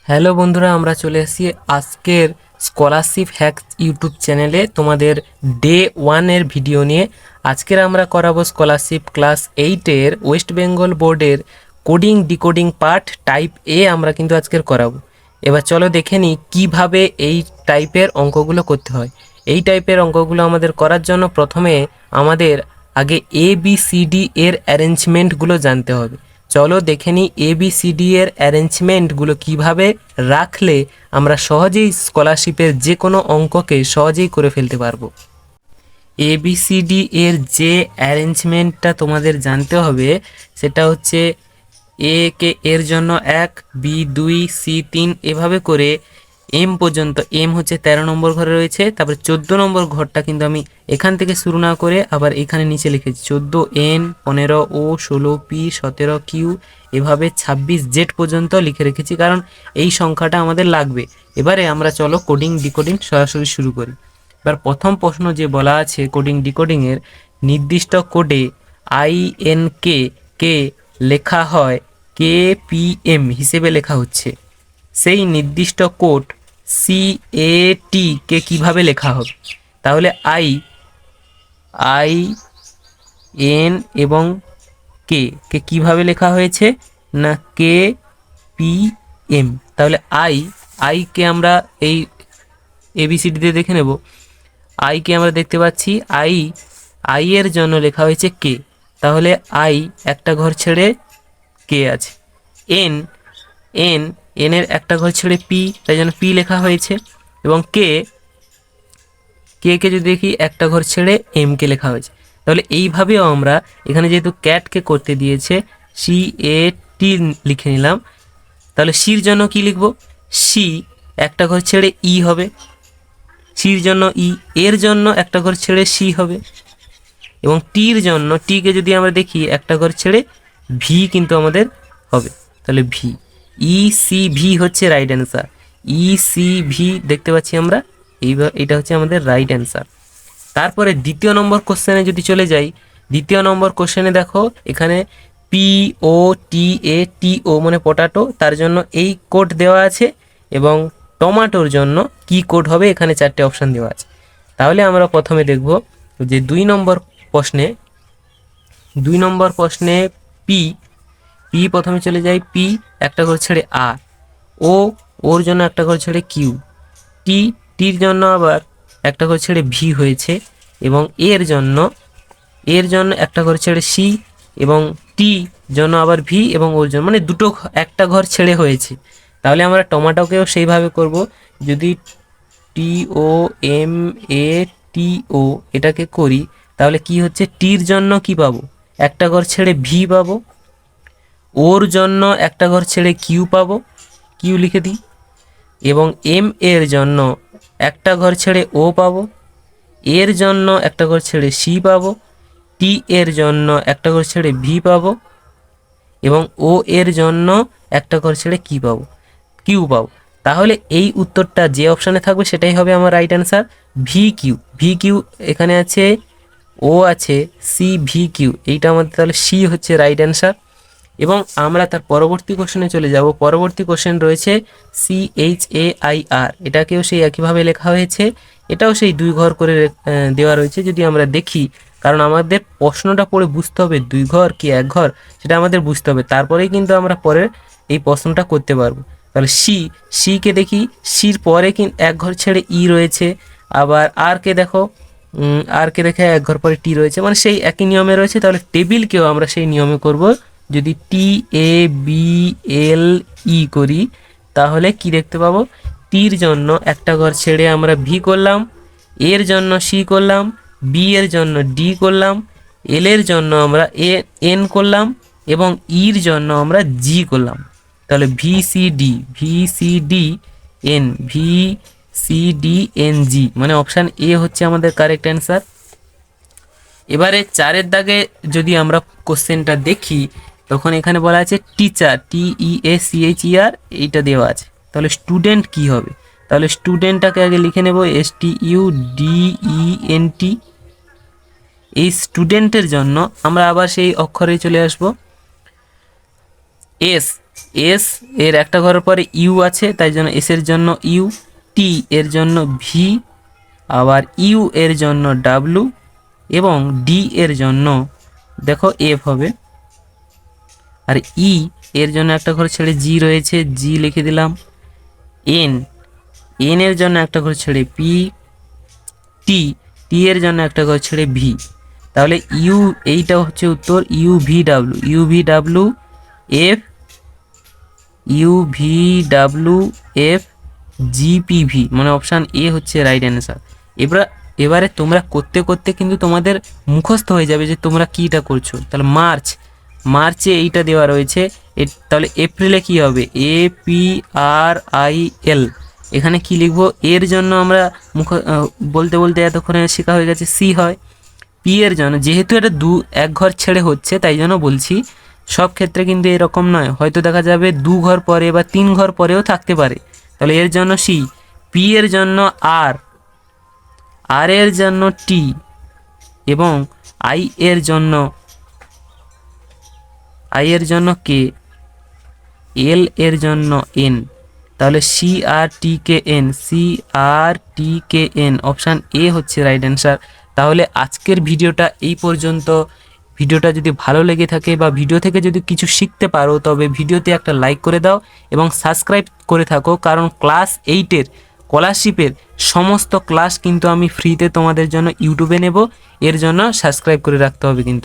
Hello বন্ধুরা, আমরা চলে এসেছি আজকের স্কলারশিপ হ্যাক ইউটিউব চ্যানেলে তোমাদের ডে ওয়ানের ভিডিও নিয়ে। আজকের আমরা করাবো স্কলারশিপ ক্লাস 8-এর ওয়েস্ট বেঙ্গল বোর্ডের কোডিং ডিকোডিং পার্ট টাইপ এ আমরা কিন্তু আজকের করাবো। এবার চলো দেখে নিই কীভাবে এই টাইপের অঙ্কগুলো করতে হয়। এই টাইপের অঙ্কগুলো আমাদের করার জন্য প্রথমে আমাদের আগে ABCD এর অ্যারেঞ্জমেন্টগুলো জানতে হবে। চলো দেখে নিই ABCD এর অ্যারেঞ্জমেন্টগুলো কিভাবে রাখলে আমরা সহজেই স্কলারশিপের যে কোনো অঙ্ককে সহজেই করে ফেলতে পারবো। ABCD এর যে অ্যারেঞ্জমেন্টটা তোমাদের জানতে হবে সেটা হচ্ছে এ কে এর জন্য 1, বি 2, সি 3 এভাবে করে এম পর্যন্ত। এম হচ্ছে 13 নম্বর ঘরে রয়েছে, তারপরে 14 নম্বর ঘরটা কিন্তু আমি এখান থেকে শুরু না করে আবার এখানে নিচে লিখেছি 14 এন, 15 ও, 16 পি, 17 কিউ, এভাবে 26 জেড পর্যন্ত লিখে রেখেছি, কারণ এই সংখ্যাটা আমাদের লাগবে। এবারে আমরা চলো কোডিং ডিকোডিং সরাসরি শুরু করি। এবার প্রথম প্রশ্ন যে বলা আছে কোডিং ডিকোডিংয়ের, নির্দিষ্ট কোডে INK কে লেখা হয় KPM হিসেবে লেখা হচ্ছে, সেই নির্দিষ্ট কোড CAT কে কিভাবে লেখা হবে? তাহলে IN এবং কে কে কিভাবে লেখা হয়েছে না KPM। তাহলে আই কে আমরা এই ABCDতে দেখে নেব। আই কে আমরা দেখতে পাচ্ছি আই এর জন্য লেখা হয়েছে কে, তাহলে আই একটা ঘর ছেড়ে কে আছে। এন এন এনের একটা ঘর ছেড়ে পি, তাই জন্য পি লেখা হয়েছে। এবং কে কে যদি দেখি একটা ঘর ছেড়ে এম কে লেখা হয়েছে। তাহলে এইভাবেও আমরা এখানে যেহেতু ক্যাটকে করতে দিয়েছে CAT লিখে নিলাম। তাহলে সির জন্য কি লিখব? সি একটা ঘর ছেড়ে ই হবে, সির জন্য ই, এর জন্য একটা ঘর ছেড়ে সি হবে, এবং টির জন্য টিকে যদি আমরা দেখি একটা ঘর ছেড়ে ভি কিন্তু আমাদের হবে। তাহলে ভি, ECV হচ্ছে রাইট অ্যান্সার। ECV দেখতে পাচ্ছি আমরা, এইটা হচ্ছে আমাদের রাইট অ্যান্সার। তারপরে দ্বিতীয় নম্বর কোশ্চেনে যদি চলে যাই, দ্বিতীয় নম্বর কোশ্চেনে দেখো এখানে POTATO মানে পটাটো, তার জন্য এই কোড দেওয়া আছে, এবং টমাটোর জন্য কি কোড হবে এখানে 4টে অপশান দেওয়া আছে। তাহলে আমরা প্রথমে দেখব যে দুই নম্বর প্রশ্নে পি প্রথমে চলে যায়, পি একটা ঘর ছেড়ে আর, ওর জন্য একটা ঘর ছেড়ে কিউ, টির জন্য আবার একটা ঘর ছেড়ে ভি হয়েছে, এবং এর জন্য একটা ঘর ছেড়ে সি, এবং টি জন্য আবার ভি, এবং ওর জন্য মানে দুটো একটা ঘর ছেড়ে হয়েছে। তাহলে আমরা টমাটোকেও সেইভাবে করব। যদি TOMATO এটাকে করি, তাহলে কি হচ্ছে, টির জন্য কি পাবো? একটা ঘর ছেড়ে ভি পাবো, ওর জন্য একটা ঘর ছেড়ে কিউ পাবো, কিউ লিখে দিই, এবং এম এর জন্য একটা ঘর ছেড়ে ও পাবো, এর জন্য একটা ঘর ছেড়ে সি পাবো, টি এর জন্য একটা ঘর ছেড়ে ভি পাবো, এবং ও এর জন্য একটা ঘর ছেড়ে কি পাবো? কিউ পাবো। তাহলে এই উত্তরটা যে অপশানে থাকবে সেটাই হবে আমার রাইট অ্যান্সার। ভি কিউ এখানে আছে, ও আছে, CVQ, এইটা আমাদের তাহলে সি হচ্ছে রাইট অ্যান্সার। এবং আমরা তার পরবর্তী কোশ্চেনে চলে যাব। পরবর্তী কোশ্চেন রয়েছে CHAIR, এটাকেও সেই একইভাবে লেখা হয়েছে, এটাও সেই দুই ঘর করে দেওয়া রয়েছে। যদি আমরা দেখি, কারণ আমাদের প্রশ্নটা পড়ে বুঝতে হবে দুই ঘর কি এক ঘর, সেটা আমাদের বুঝতে হবে, তারপরেই কিন্তু আমরা পরে এই প্রশ্নটা করতে পারবো। তাহলে সিকে দেখি, সির পরে কিন্তু এক ঘর ছেড়ে ই রয়েছে, আবার আরকে দেখো, আরকে দেখে এক ঘর পরে টি রয়েছে, মানে সেই একই নিয়মে রয়েছে। তাহলে টেবিলকেও আমরা সেই নিয়মে করব। যদি TABLE করি, তাহলে কি দেখতে পাবো? টির জন্য একটা ঘর ছেড়ে আমরা ভি করলাম, এর জন্য সি করলাম, বি এর জন্য ডি করলাম, এল এর জন্য আমরা এন করলাম, এবং ইর জন্য আমরা জি করলাম। তাহলে VCDNG মানে অপশান এ হচ্ছে আমাদের কারেক্ট অ্যান্সার। এবারে 4-এর দাগে যদি আমরা কোশ্চেনটা দেখি, তখন এখানে বলা আছে টিচার, TEACHER, এইটা দেওয়া আছে। তাহলে স্টুডেন্ট কি হবে? তাহলে স্টুডেন্টটাকে আগে লিখে নেব STUDENT। এই স্টুডেন্টের জন্য আমরা আবার সেই অক্ষরে চলে আসব, এস এস এর একটা ঘরের পরে ইউ আছে, তাই জন্য এস এর জন্য ইউ, টি এর জন্য ভি, আবার ইউ এর জন্য ডাব্লু, এবং ডি এর জন্য দেখো এফ হবে। আর ই এর জন্য একটা ঘর ছেড়ে জি রয়েছে, জি লিখে দিলাম। এন এন এর জন্য একটা ঘর ছেড়ে পি, টি টি এর জন্য একটা ঘর ছেড়ে ভি। তাহলে ইউ, এইটা হচ্ছে উত্তর, U V W, U V W F, U V W F GPV, মানে অপশান এ হচ্ছে রাইট অ্যান্সার। এবারে তোমরা করতে করতে কিন্তু তোমাদের মুখস্থ হয়ে যাবে যে তোমরা কীটা করছো। তাহলে মার্চে এইটা দেওয়া রয়েছে, তাহলে এপ্রিলে কি হবে, APRIL। এখানে কি লিখবো, এর জন্য আমরা বলতে বলতে এতক্ষণে শেখা হয়ে গেছে সি হয়। পি এর জন্য, যেহেতু এটা এক ঘর ছেড়ে হচ্ছে তাই জন্য বলছি, সব ক্ষেত্রে কিন্তু এরকম নয়, হয়তো দেখা যাবে 2 ঘর পরে বা 3 ঘর পরেও থাকতে পারে। তাহলে এর জন্য সি, পি এর জন্য আর, আর এর জন্য টি, এবং আই এর জন্য কে, এল এর জন্য এন। তাহলে CRTKN অপশান এ হচ্ছে রাইট অ্যান্সার। তাহলে আজকের ভিডিওটা এই পর্যন্ত। ভিডিওটা যদি ভালো লেগে থাকে বা ভিডিও থেকে যদি কিছু শিখতে পারো, তবে ভিডিওতে একটা লাইক করে দাও এবং সাবস্ক্রাইব করে থাকো, কারণ ক্লাস 8-এর স্কলারশিপের সমস্ত ক্লাস কিন্তু আমি ফ্রিতে তোমাদের জন্য ইউটিউবে নেব, এর জন্য সাবস্ক্রাইব করে রাখতে হবে কিন্তু।